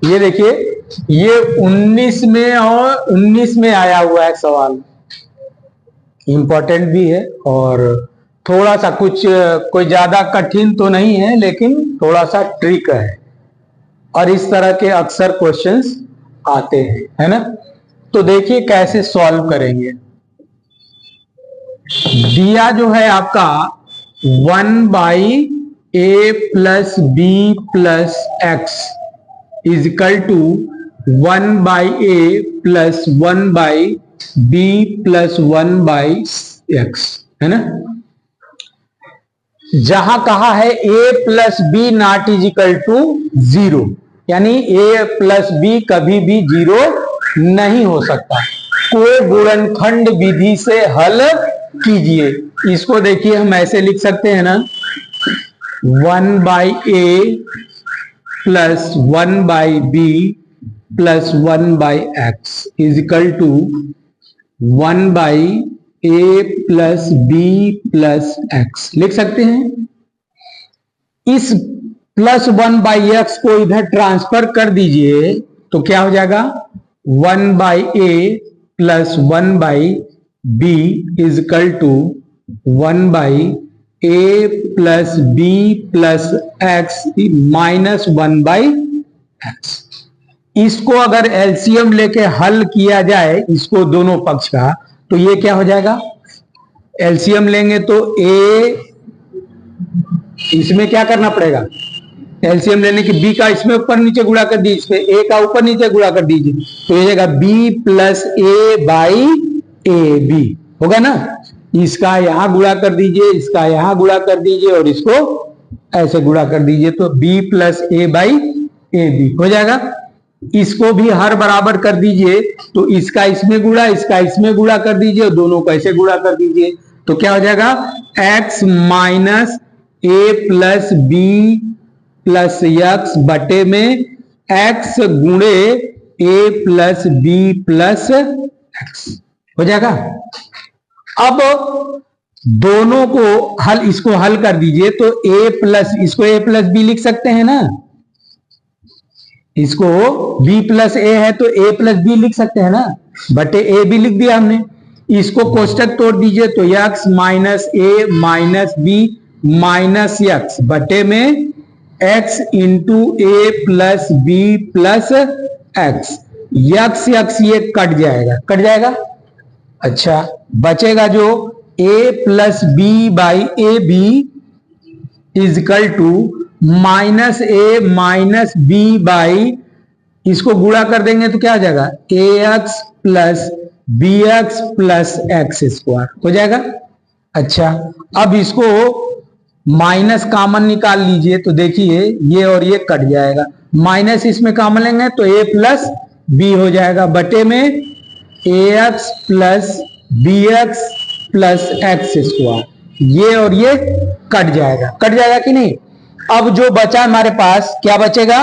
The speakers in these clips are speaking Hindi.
ये देखिए, ये 19 में और 19 में आया हुआ है सवाल, इंपॉर्टेंट भी है और थोड़ा सा कुछ कोई ज्यादा कठिन तो नहीं है, लेकिन थोड़ा सा ट्रिक है और इस तरह के अक्सर क्वेश्चंस आते हैं, है ना। तो देखिए कैसे सॉल्व करेंगे। दिया जो है आपका 1/a+b+x इजिकल टू 1/a+1/b+1/x, है ना। जहां कहा है a+b नॉट इजिकल टू 0, यानी a+b कभी भी 0 नहीं हो सकता। कोई गुणनखंड विधि से हल कीजिए। इसको देखिए हम ऐसे लिख सकते हैं ना, 1/a+1/b+1/x इजिकल टू 1/a+b+x लिख सकते हैं। इस +1/x को इधर ट्रांसफर कर दीजिए तो क्या हो जाएगा, 1/a+1/b is equal to 1/a+b+x -1/x। इसको अगर एलसीएम लेके हल किया जाए, इसको दोनों पक्ष का, तो ये क्या हो जाएगा, एलसीएम लेंगे तो a, इसमें क्या करना पड़ेगा, एलसीएम लेने की b का इसमें ऊपर नीचे गुणा कर दीजिए, इसमें a का ऊपर नीचे गुणा कर दीजिए, तो ये जाएगा b+a/ab होगा ना। इसका यहां गुणा कर दीजिए, इसका यहां गुणा कर दीजिए और इसको ऐसे गुणा कर दीजिए, तो b+a/ab हो जाएगा। इसको भी हर बराबर कर दीजिए, तो इसका इसमें गुणा, इसका इसमें गुणा कर दीजिए और दोनों को ऐसे गुणा कर दीजिए, तो क्या हो जाएगा, x -a+b+x बटे में x गुणे a+b+x हो जाएगा। अब दोनों को हल, इसको हल कर दीजिए तो इसको a+b लिख सकते हैं ना, इसको b+a है तो a+b लिख सकते हैं ना, बटे a भी लिख दिया हमने। इसको कोष्टक तोड़ दीजिए तो x -a-b-x बटे में x इंटू a+b+x, x ये कट जाएगा। अच्छा, बचेगा जो a+b/ab इजिकल टू -a-b इसको गुणा कर देंगे तो क्या हो जाएगा, ax+bx+x² हो जाएगा। अच्छा, अब इसको माइनस कॉमन निकाल लीजिए तो देखिए ये और ये कट जाएगा, माइनस इसमें कॉमन लेंगे तो a+b हो जाएगा बटे में ax+bx+x², ये और ये कट जाएगा कि नहीं। अब जो बचा हमारे पास क्या बचेगा,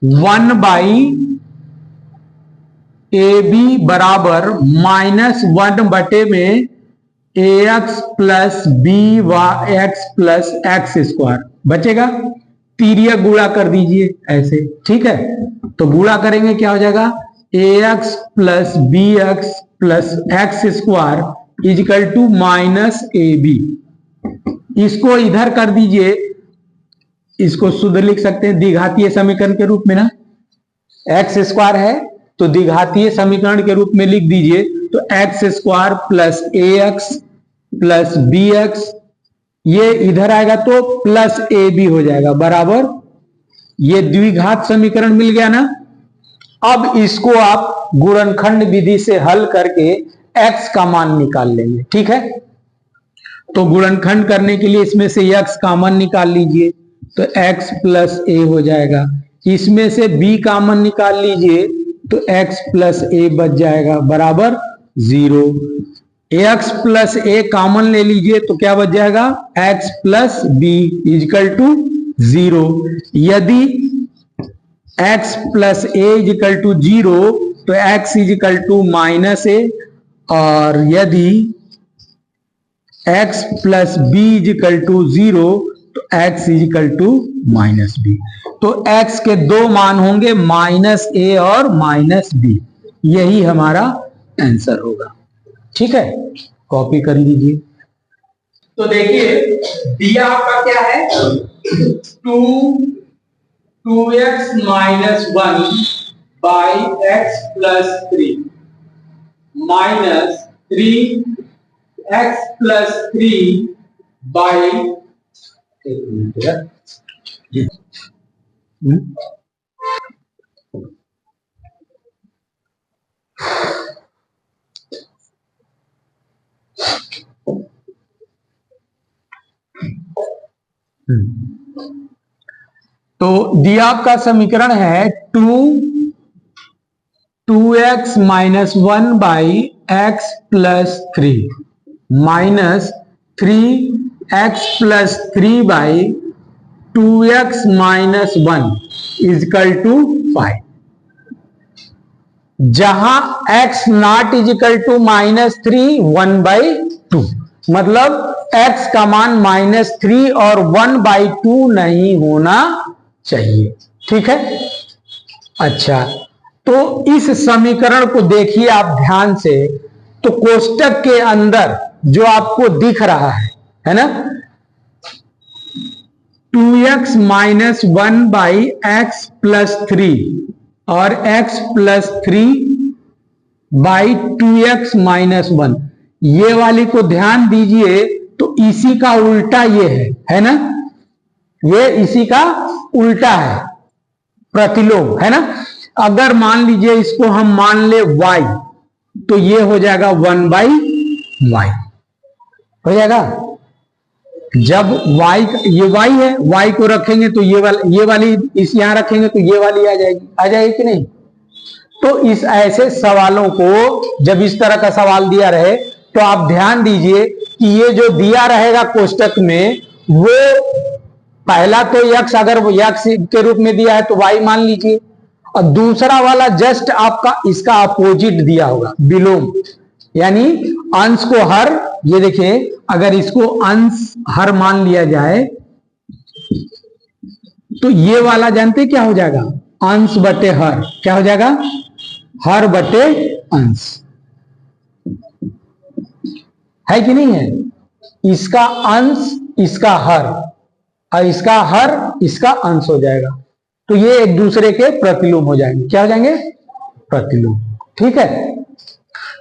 1/ab बराबर -1 बटे में ax+b(x+x² बचेगा। तिर्यक गुणा कर दीजिए ऐसे, ठीक है। तो गुणा करेंगे क्या हो जाएगा, ax+bx+x² इजिकल टू -ab। इसको इधर कर दीजिए, इसको शुद्ध लिख सकते हैं द्विघातीय समीकरण के रूप में ना, x² है तो द्विघातीय समीकरण के रूप में लिख दीजिए, तो x² + ax+bx, ये इधर आएगा तो +ab हो जाएगा बराबर, ये द्विघात समीकरण मिल गया ना। अब इसको आप गुणनखंड विधि से हल करके x का मान निकाल लेंगे, ठीक है। तो गुणनखंड करने के लिए इसमें से x कॉमन निकाल लीजिए तो x+a हो जाएगा, इसमें से b कॉमन निकाल लीजिए तो x+a बच जाएगा बराबर 0। x+a कॉमन ले लीजिए तो क्या बच जाएगा, x+b इजिकल टू 0। यदि x+a इजिकल टू 0 तो x इजिकल टू -a, और यदि x+b इजिकल टू 0 तो x equal to minus B. तो x के दो मान होंगे -a और -b, यही हमारा आंसर होगा। ठीक है, कॉपी कर लीजिए। तो देखिए दिया आपका क्या है, 2x minus 1 by x plus 3 minus 3x plus 3 by, तो दिया आपका समीकरण है 2x minus 1 by x plus 3 minus 3x plus 3 by 2x minus 1 equal to 5, जहां x नॉट इजिकल टू -3 1/2, मतलब x का मान -3 और 1/2 नहीं होना चाहिए। ठीक है, अच्छा तो इस समीकरण को देखिए आप ध्यान से, तो कोष्टक के अंदर जो आपको दिख रहा है ना, 2x minus 1 by x plus 3 और x plus 3 by 2x minus 1, ये वाली को ध्यान दीजिए, तो इसी का उल्टा ये है ना, ये इसी का उल्टा है, प्रतिलोम है ना। अगर मान लीजिए इसको हम मान ले y, तो ये हो जाएगा 1/y हो जाएगा। जब y, ये y है, y को रखेंगे तो ये वाली इस यहां रखेंगे तो ये वाली आ जाएगी कि नहीं। तो इस ऐसे सवालों को जब इस तरह का सवाल दिया रहे तो आप ध्यान दीजिए कि ये जो दिया रहेगा कोष्टक में, वो पहला तो x, अगर वो x के रूप में दिया है तो y मान लीजिए, और दूसरा वाला जस्ट आपका इसका अपोजिट दिया होगा, विलोम, यानी अंश को हर। ये देखिए अगर इसको अंश हर मान लिया जाए तो ये वाला जानते क्या हो जाएगा, अंश बटे हर, क्या हो जाएगा, हर बटे अंश, है कि नहीं है। इसका अंश इसका हर, और इसका हर इसका अंश हो जाएगा, तो ये एक दूसरे के प्रतिलोम हो जाएंगे। क्या हो जाएंगे, प्रतिलोम। ठीक है,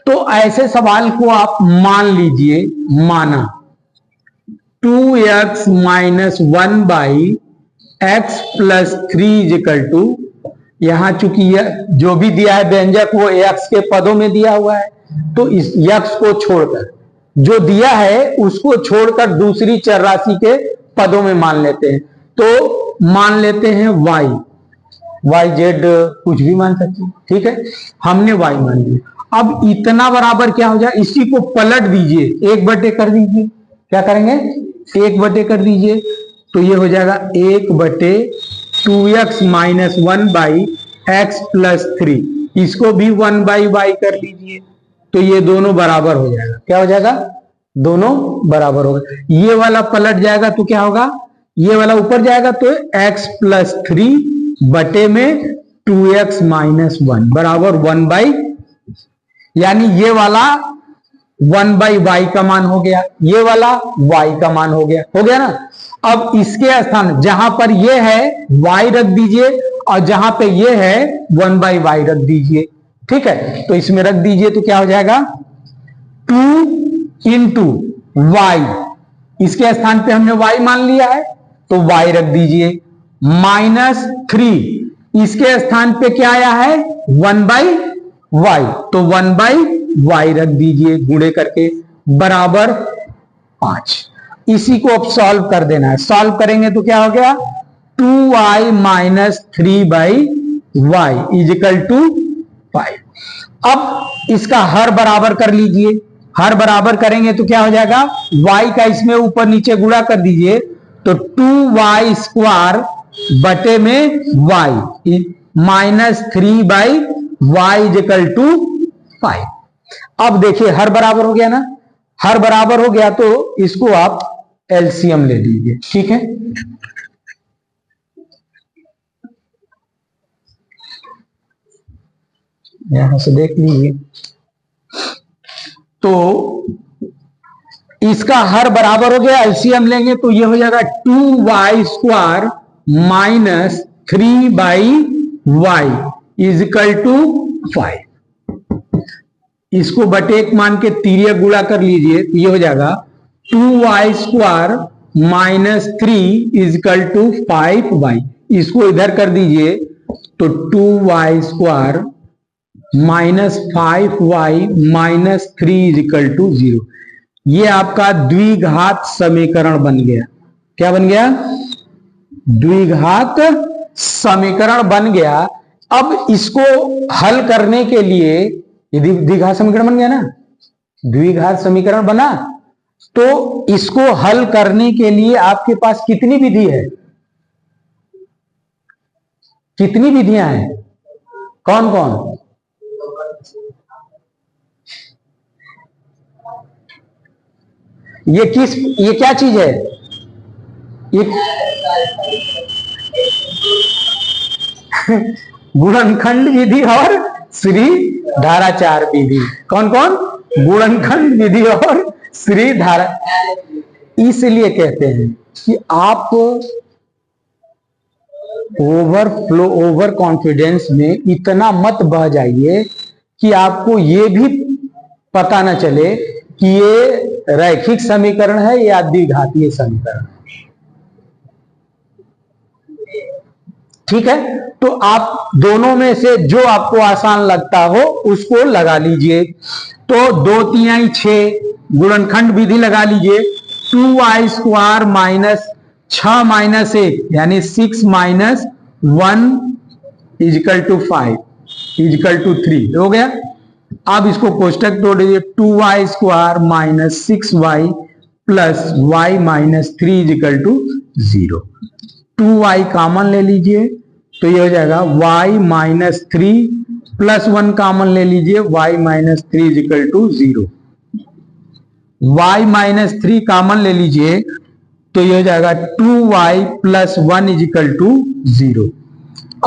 तो ऐसे सवाल को आप मान लीजिए, माना 2x minus 1 by x plus 3 equal to, यहां चूंकि जो भी दिया है व्यंजक वो x के पदों में दिया हुआ है, तो इस x को छोड़कर, जो दिया है उसको छोड़कर दूसरी चर राशि के पदों में मान लेते हैं। तो मान लेते हैं y z, कुछ भी मान सकते हैं। ठीक है, हमने y मान लिया। अब इतना बराबर क्या हो जाए, इसी को पलट दीजिए, 1/, कर दीजिए। क्या करेंगे, 1/, कर दीजिए, तो ये हो जाएगा 1/2x minus 1 by x plus 3, इसको भी 1/y कर लीजिए, तो ये दोनों बराबर हो जाएगा। क्या हो जाएगा, दोनों बराबर होगा। ये वाला पलट जाएगा तो क्या होगा, ये वाला ऊपर जाएगा तो x प्लस 3 बटे में 2x माइनस 1 बराबर 1/, यानी ये वाला 1/y का मान हो गया, ये वाला y का मान हो गया ना। अब इसके स्थान जहां पर ये है y रख दीजिए, और जहां पे ये है 1/y रख दीजिए। ठीक है, तो इसमें रख दीजिए तो क्या हो जाएगा, 2 इंटू y, इसके स्थान पे हमने y मान लिया है तो y रख दीजिए, -3, इसके स्थान पे क्या आया है 1/y, तो 1/y रख दीजिए गुणे करके, बराबर 5। इसी को अब सॉल्व कर देना है। सॉल्व करेंगे तो क्या हो गया, 2y minus 3/y is equal to 5। अब इसका हर बराबर कर लीजिए, हर बराबर करेंगे तो क्या हो जाएगा, y का इसमें ऊपर नीचे गुणा कर दीजिए, तो 2y स्क्वायर बटे में y minus 3/y is equal to 5। अब देखिए हर बराबर हो गया ना, हर बराबर हो गया तो इसको आप एलसीएम ले लीजिए। ठीक है, यहां से देख लीजिए। तो इसका हर बराबर हो गया, एलसीएम लेंगे तो ये हो जाएगा 2y² minus 3/y is equal to 5। इसको बटे एक मान के तिर्यक गुणा कर लीजिए तो ये हो जाएगा 2y² minus 3 equal to 5y। इसको इधर कर दीजिए तो 2y² minus 5y minus 3 equal to 0। ये आपका द्विघात समीकरण बन गया। क्या बन गया? द्विघात समीकरण बन गया। अब इसको हल करने के लिए, यदि द्विघात समीकरण बन गया ना, द्विघात समीकरण बना, तो इसको हल करने के लिए आपके पास कितनी विधि है? कितनी विधियां हैं? कौन कौन? ये क्या चीज है? ये गुणनखंड विधि और श्री धाराचार विधि। कौन कौन? गुणनखंड विधि और श्री धारा। इसलिए कहते हैं कि आप ओवर कॉन्फिडेंस में इतना मत बह जाइए कि आपको ये भी पता न चले कि ये रैखिक समीकरण है या द्विघातीय समीकरण। ठीक है, तो आप दोनों में से जो आपको आसान लगता हो उसको लगा लीजिए। तो 2×3 6 गुणनखंड विधि लगा लीजिए। 2y² माइनस 6 माइनस 1 यानी 6 minus 1 equal to 5 equal to 3 हो गया। अब इसको कोष्टक तोड़ दीजिए। 2y² minus 6y plus y minus 3 equal to 0। 2y common ले लीजिए तो ये हो जाएगा y माइनस 3 प्लस 1 कॉमन ले लीजिए, y minus 3 equal to 0। y minus 3 common ले लीजिए तो ये हो जाएगा 2y प्लस 1 इजिकल टू 0।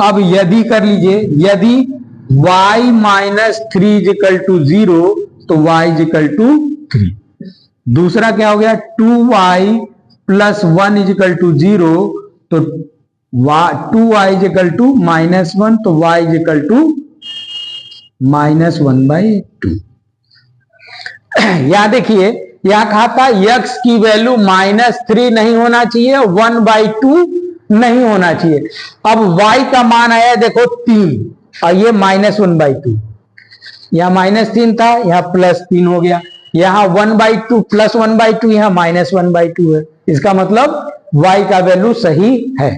अब यदि कर लीजिए, यदि y माइनस 3 इजिकल टू 0 तो y इजिकल टू 3। दूसरा क्या हो गया? 2y प्लस 1 इजिकल टू 0 तो 2y इजिकल टू -1 तो y इजिकल टू -1/2। यहां देखिए, यहां कहा था x की वैल्यू -3 नहीं होना चाहिए, 1/2 नहीं होना चाहिए। अब y का मान आया देखो 3 और ये -1/2। यहां -3 था, यहां +3 हो गया। यहां 1/2 प्लस 1/2, यहां -1/2 है। इसका मतलब y का वैल्यू सही है।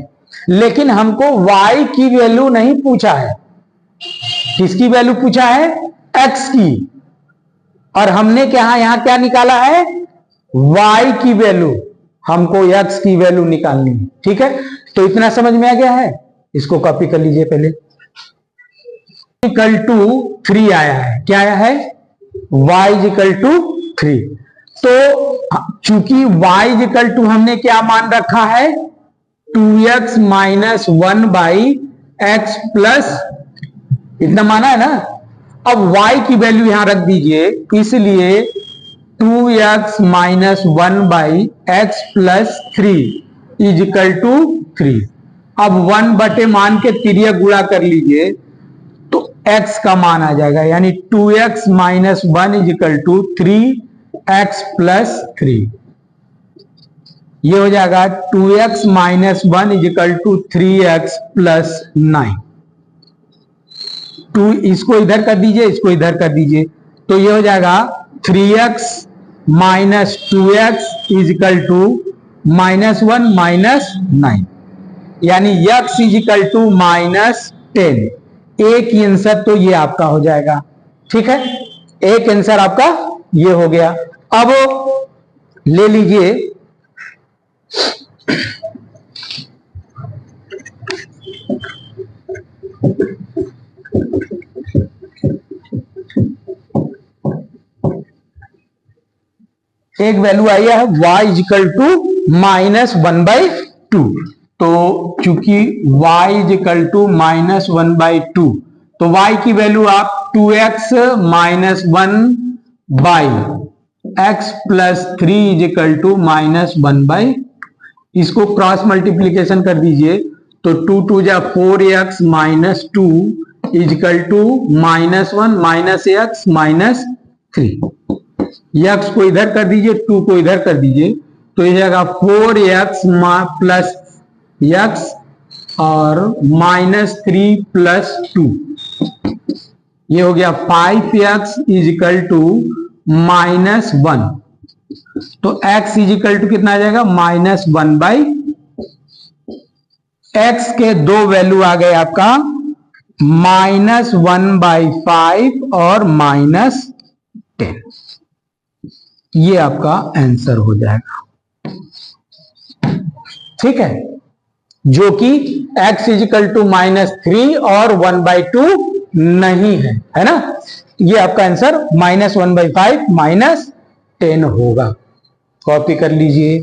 लेकिन हमको y की वैल्यू नहीं पूछा है। किसकी वैल्यू पूछा है? x की। और हमने क्या यहां क्या निकाला है? y की वैल्यू। हमको x की वैल्यू निकालनी है। ठीक है, तो इतना समझ में आ गया है। इसको कॉपी कर लीजिए पहले। इक्वल टू 3 आया है। क्या आया है? y equal to 3। तो चूंकि y इक्वल टू हमने क्या मान रखा है? 2x माइनस 1/x प्लस इतना माना है ना। अब y की वैल्यू यहां रख दीजिए, इसलिए 2x minus 1/x plus 3 equal to 3। अब 1 बटे मान के तिर्यक गुणा कर लीजिए तो x का मान आ जाएगा, यानी 2x minus 1 equal to 3x plus 3। ये हो जाएगा 2x minus 1 equal to 3x plus 9। 2 इसको इधर कर दीजिए, इसको इधर कर दीजिए तो ये हो जाएगा 3x minus 2x is equal to -1 minus 9, यानी x इजिकल टू -10। एक आंसर तो ये आपका हो जाएगा। ठीक है, एक आंसर आपका ये हो गया। अब ले लीजिए एक वैल्यू आई है y इजिकल टू -1/2। तो चूंकि y इजिकल टू -1/2, तो y की वैल्यू आप 2x - 1/x plus 3 equal to -1/, इसको क्रॉस मल्टीप्लीकेशन कर दीजिए तो 2 2 जा 4x - 2 is equal to -1 - x -3। x को इधर कर दीजिए, 2 को इधर कर दीजिए, तो ये जाएगा 4x प्लस x और -3 प्लस 2, ये हो गया 5x इजिकल टू -1। तो x इजिकल टू कितना आ जाएगा -1/, x के दो वैल्यू आ गए आपका -1/5 और -10। ये आपका आंसर हो जाएगा, ठीक है, जो कि x इजिकल टू -3 और 1/2 नहीं है ना। ये आपका आंसर -1/5 -10 होगा। कॉपी कर लीजिए।